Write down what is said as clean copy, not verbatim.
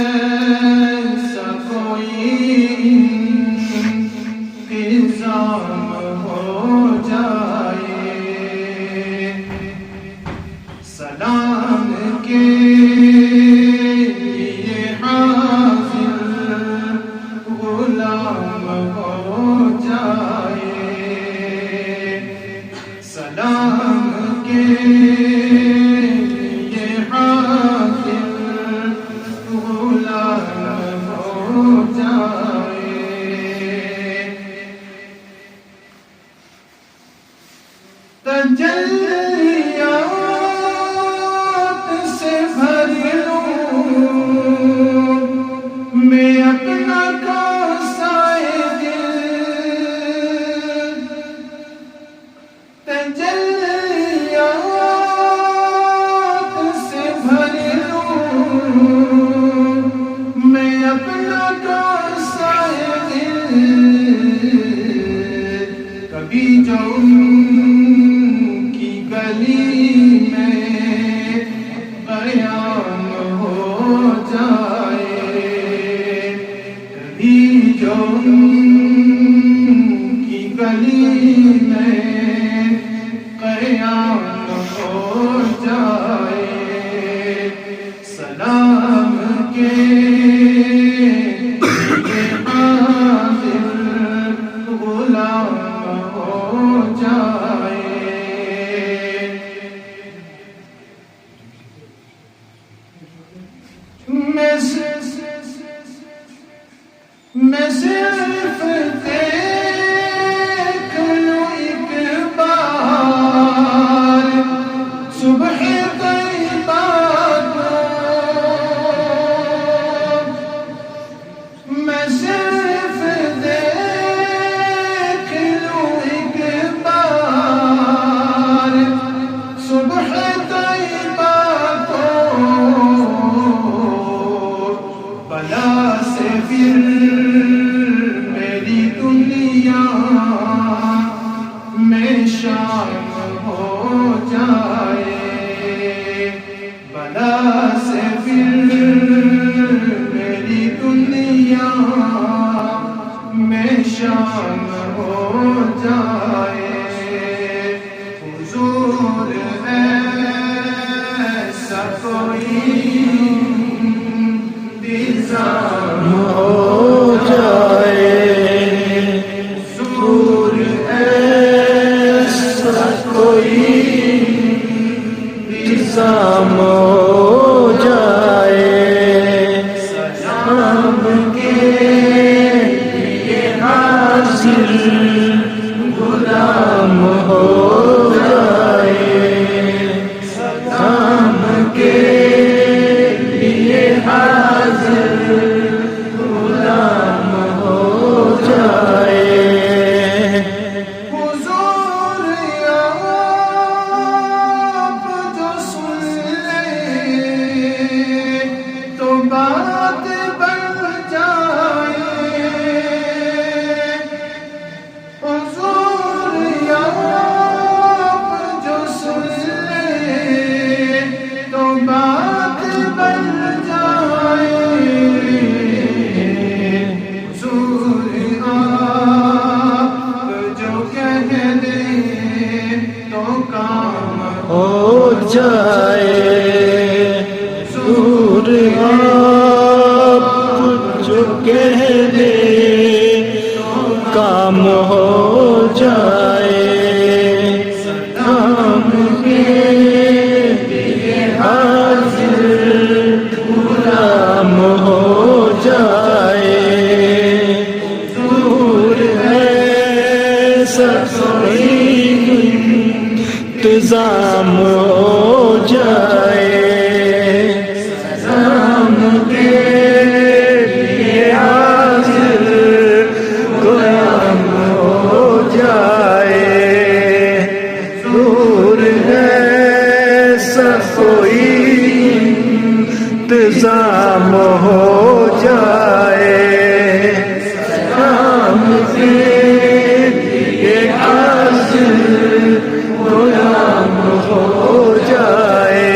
ایسا کوئی انتظام ہو جائے، سلام کے لیے حاضر غلام ہو جائے، سلام کے لیے حاضر غلام ہو جائے۔ تجلیات سے بھر لوں میں اپنا کاسائے دل، تجلیات سے بھر لوں میں اپنا کاسائے دل، کبھی جو گلی میں قیام ہو جائے، کبھی جو کی گلی میں قیام ہو جائے، سلام کے لیے حاضر غلام ہو جائے۔ میں صرف دیکھ لوں ایک بار صبح طیبہ کو، میں صرف دیکھ لوں ایک بار صبح طیبہ کو، بلا سے پھر میری دنیا میں شام ہو جائے، بلا سے پھر میری دنیا میں شام ہو جائے، حضور ایسا کوئی انتظام ہو جائے، حضور ایسا کوئی انتظام ہو جائے، سلام کے لیے حاضر غلام ہو جائے، سلام کے لیے حاضر غلام ہو جائے، حضور آپ جو سن لیں تو بات بن جائے، حضور آپ جو سن لیں تو بات بن جائے، حضور آپ جو کہہ دیں تو کام ہو جائے، حضور آپ جو کہہ دیں تو کام ہو جائے، سلام کے لیے حاضر غلام ہو جائے، حضور ایسا کوئی انتظام ہو جائے، سلام کے لیے حاضر غلام ہو جائے، حضور ایسا کوئی انتظام ہو جائے، سلام کے لیے حاضر غلام ہو جائے۔